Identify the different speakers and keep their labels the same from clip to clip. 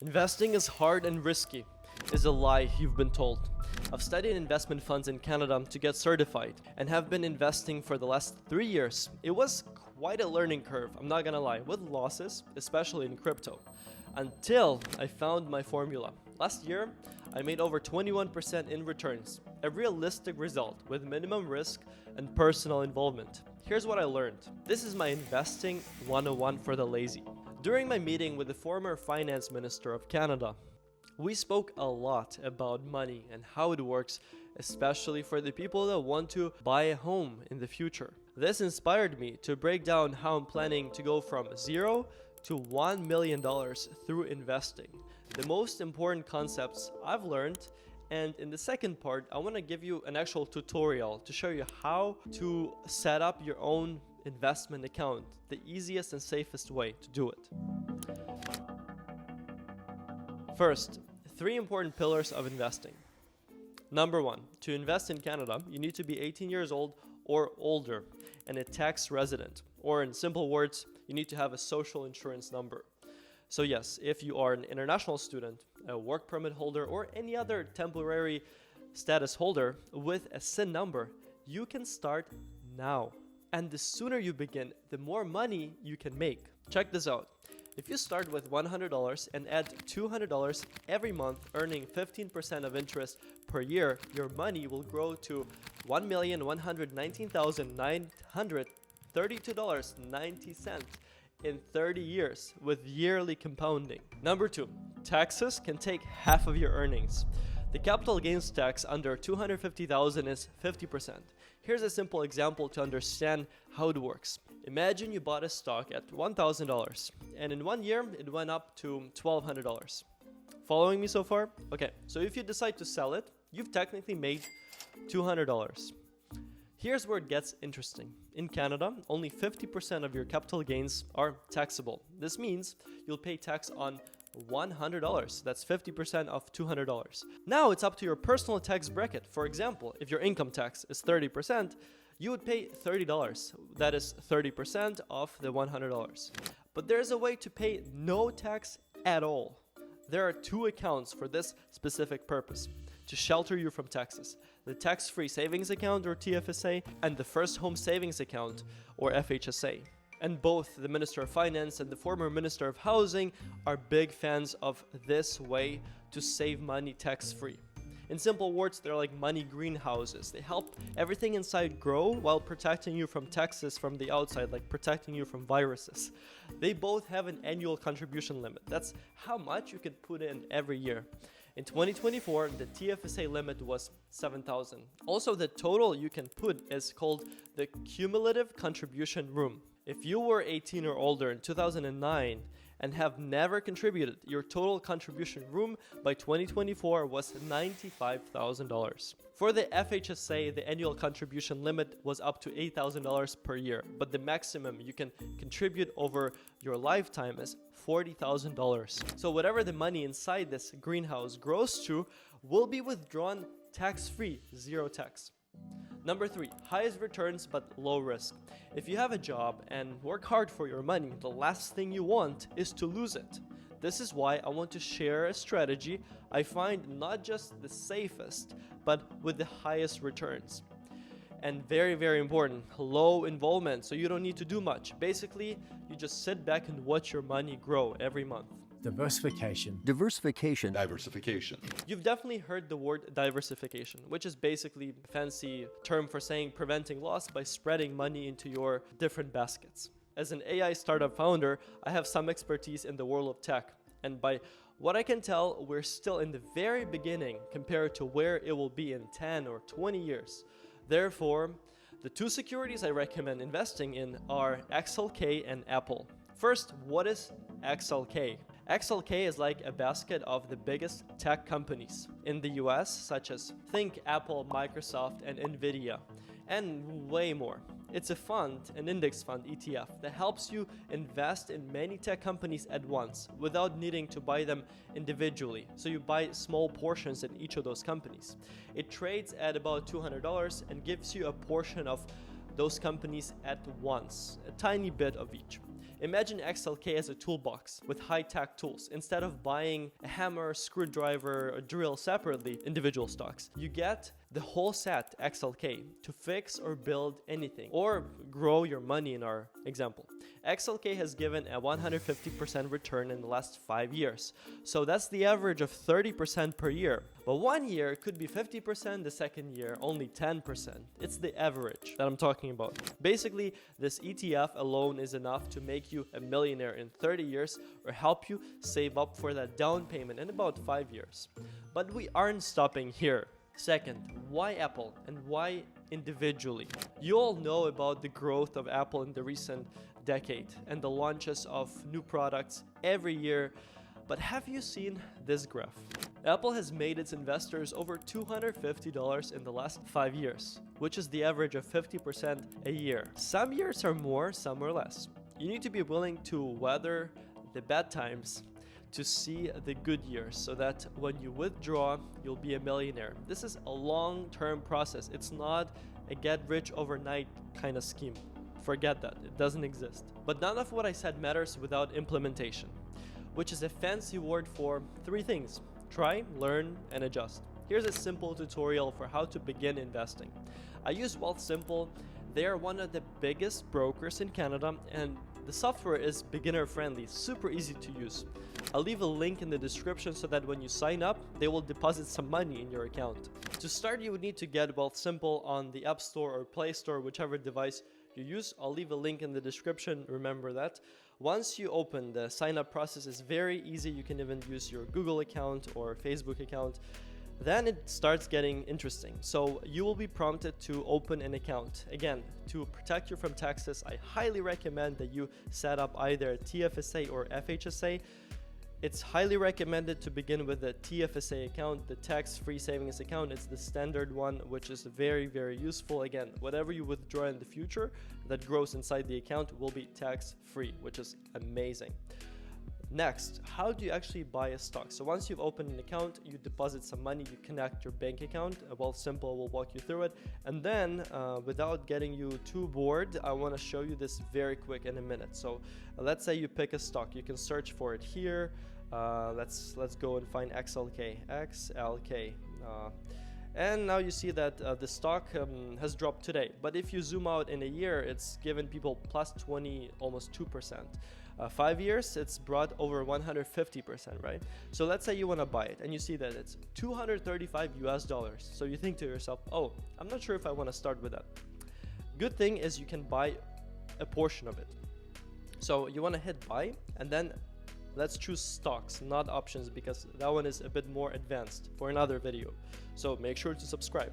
Speaker 1: Investing is hard and risky is a lie you've been told. I've studied investment funds in Canada to get certified and have been investing for the last 3 years. It was quite a learning curve, I'm not gonna lie, with losses, especially in crypto, until I found my formula. Last year, I made over 21% in returns, a realistic result with minimum risk and personal involvement. Here's what I learned. This is my investing 101 for the lazy. During my meeting with the former finance minister of Canada, we spoke a lot about money and how it works, especially for the people that want to buy a home in the future. This inspired me to break down how I'm planning to go from $0 to $1 million through investing. The most important concepts I've learned, and in the second part, I want to give you an actual tutorial to show you how to set up your own investment account, the easiest and safest way to do it. First, 3 important pillars of investing. Number 1, to invest in Canada, you need to be 18 years old or older and a tax resident, or in simple words, you need to have a social insurance number. So yes, if you are an international student, a work permit holder, or any other temporary status holder with a SIN number, you can start now. And the sooner you begin, the more money you can make. Check this out. If you start with $100 and add $200 every month, earning 15% of interest per year, your money will grow to $1,119,932.90 in 30 years with yearly compounding. Number 2, taxes can take half of your earnings. The capital gains tax under $250,000 is 50%. Here's a simple example to understand how it works. Imagine you bought a stock at $1,000 and in 1 year it went up to $1,200. Following me so far? Okay, so if you decide to sell it, you've technically made $200. Here's where it gets interesting. In Canada, only 50% of your capital gains are taxable. This means you'll pay tax on $100. That's 50% of $200. Now it's up to your personal tax bracket. For example, if your income tax is 30%, you would pay $30. That is 30% of the $100. But there's a way to pay no tax at all. There are 2 accounts for this specific purpose to shelter you from taxes: the tax-free savings account, or TFSA, and the first home savings account, or FHSA. And both the Minister of Finance and the former Minister of Housing are big fans of this way to save money tax-free. In simple words, they're like money greenhouses. They help everything inside grow while protecting you from taxes from the outside, like protecting you from viruses. They both have an annual contribution limit. That's how much you can put in every year. In 2024, the TFSA limit was $7,000. Also, the total you can put is called the cumulative contribution room. If you were 18 or older in 2009 and have never contributed, your total contribution room by 2024 was $95,000. For the FHSA, the annual contribution limit was up to $8,000 per year, but the maximum you can contribute over your lifetime is $40,000. So whatever the money inside this greenhouse grows to will be withdrawn tax-free, 0 tax. Number 3, highest returns but low risk. If you have a job and work hard for your money, the last thing you want is to lose it. This is why I want to share a strategy I find not just the safest, but with the highest returns. And very, very important, low involvement, so you don't need to do much. Basically, you just sit back and watch your money grow every month.
Speaker 2: Diversification.
Speaker 1: You've definitely heard the word diversification, which is basically a fancy term for saying preventing loss by spreading money into your different baskets. As an AI startup founder, I have some expertise in the world of tech, and by what I can tell, we're still in the very beginning compared to where it will be in 10 or 20 years. Therefore, the 2 securities I recommend investing in are XLK and Apple. First, what is XLK? XLK is like a basket of the biggest tech companies in the US, such as think Apple, Microsoft, and Nvidia, and way more. It's a fund, an index fund, ETF, that helps you invest in many tech companies at once without needing to buy them individually. So you buy small portions in each of those companies. It trades at about $200 and gives you a portion of those companies at once, a tiny bit of each. Imagine XLK as a toolbox with high-tech tools. Instead of buying a hammer, screwdriver, or drill separately, individual stocks, you get the whole set XLK to fix or build anything or grow your money in our example. XLK has given a 150% return in the last 5 years. So that's the average of 30% per year. But 1 year could be 50%, the second year only 10%. It's the average that I'm talking about. Basically, this ETF alone is enough to make you a millionaire in 30 years or help you save up for that down payment in about 5 years. But we aren't stopping here. Second, why Apple and why individually? You all know about the growth of Apple in the recent decade and the launches of new products every year. But have you seen this graph? Apple has made its investors over $250 in the last 5 years, which is the average of 50% a year. Some years are more, some are less. You need to be willing to weather the bad times to see the good years so that when you withdraw, you'll be a millionaire. This is a long-term process. It's not a get rich overnight kind of scheme. Forget that, it doesn't exist. But none of what I said matters without implementation, which is a fancy word for 3 things: try, learn, and adjust. Here's a simple tutorial for how to begin investing. I use Wealthsimple. They are one of the biggest brokers in Canada, and the software is beginner friendly, super easy to use. I'll leave a link in the description so that when you sign up, they will deposit some money in your account. To start, you would need to get Wealthsimple on the App Store or Play Store, whichever device you use. I'll leave a link in the description, remember that. Once you open, the sign-up process is very easy. You can even use your Google account or Facebook account. Then it starts getting interesting. So you will be prompted to open an account. Again, to protect you from taxes, I highly recommend that you set up either a TFSA or FHSA. It's highly recommended to begin with the TFSA account, the tax-free savings account. It's the standard one, which is very, very useful. Again, whatever you withdraw in the future that grows inside the account will be tax-free, which is amazing. Next, how do you actually buy a stock? So once you've opened an account, you deposit some money, you connect your bank account. Wealthsimple will walk you through it. And then, without getting you too bored, I want to show you this very quick in a minute. So let's say you pick a stock. You can search for it here. Let's go and find XLK. And now you see that the stock has dropped today. But if you zoom out in a year, it's given people plus 20, almost 2%. 5 years, it's brought over 150%, right? So let's say you want to buy it and you see that it's $235 US. So you think to yourself, oh, I'm not sure if I want to start with that. Good thing is you can buy a portion of it. So you want to hit buy, and then let's choose stocks, not options, because that one is a bit more advanced for another video. So make sure to subscribe.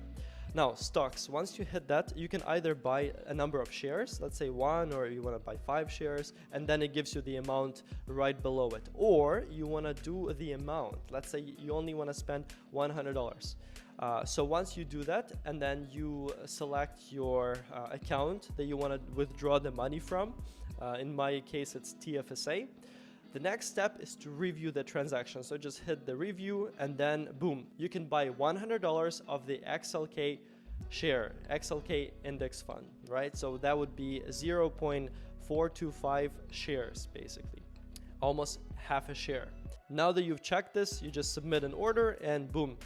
Speaker 1: Now, stocks, once you hit that, you can either buy a number of shares, let's say 1, or you want to buy 5 shares, and then it gives you the amount right below it. Or you want to do the amount. Let's say you only want to spend $100. So once you do that, and then you select your account that you want to withdraw the money from, in my case, it's TFSA. The next step is to review the transaction. So just hit the review, and then boom, you can buy $100 of the XLK share, XLK index fund, right? So that would be 0.425 shares, basically, almost half a share. Now that you've checked this, you just submit an order, and boom,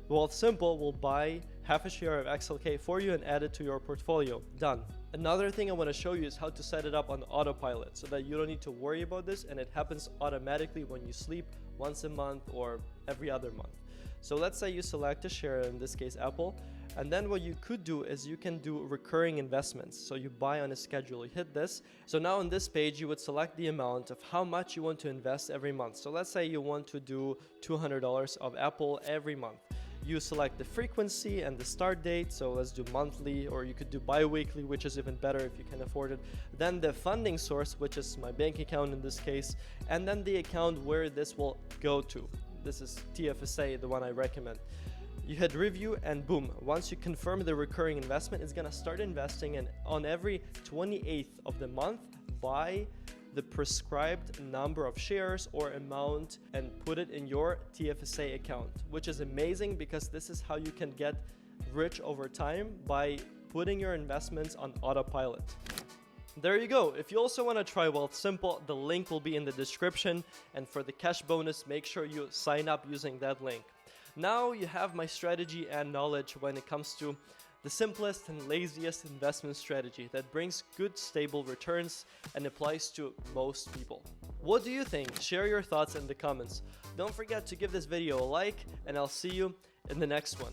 Speaker 1: Wealthsimple will buy half a share of XLK for you and add it to your portfolio. Done. Another thing I want to show you is how to set it up on autopilot so that you don't need to worry about this, and it happens automatically when you sleep once a month or every other month. So let's say you select a share, in this case Apple, and then what you could do is you can do recurring investments. So you buy on a schedule, you hit this. So now on this page, you would select the amount of how much you want to invest every month. So let's say you want to do $200 of Apple every month. You select the frequency and the start date, so let's do monthly, or you could do bi-weekly, which is even better if you can afford it. Then the funding source, which is my bank account in this case, and then the account where this will go to. This is TFSA, the one I recommend. You hit review, and boom, once you confirm the recurring investment, it's gonna start investing, and on every 28th of the month, buy the prescribed number of shares or amount and put it in your TFSA account, which is amazing because this is how you can get rich over time, by putting your investments on autopilot. There you go. If you also want to try Wealth Simple, the link will be in the description. And for the cash bonus, make sure you sign up using that link. Now you have my strategy and knowledge when it comes to the simplest and laziest investment strategy that brings good stable returns and applies to most people. What do you think? Share your thoughts in the comments. Don't forget to give this video a like, and I'll see you in the next one.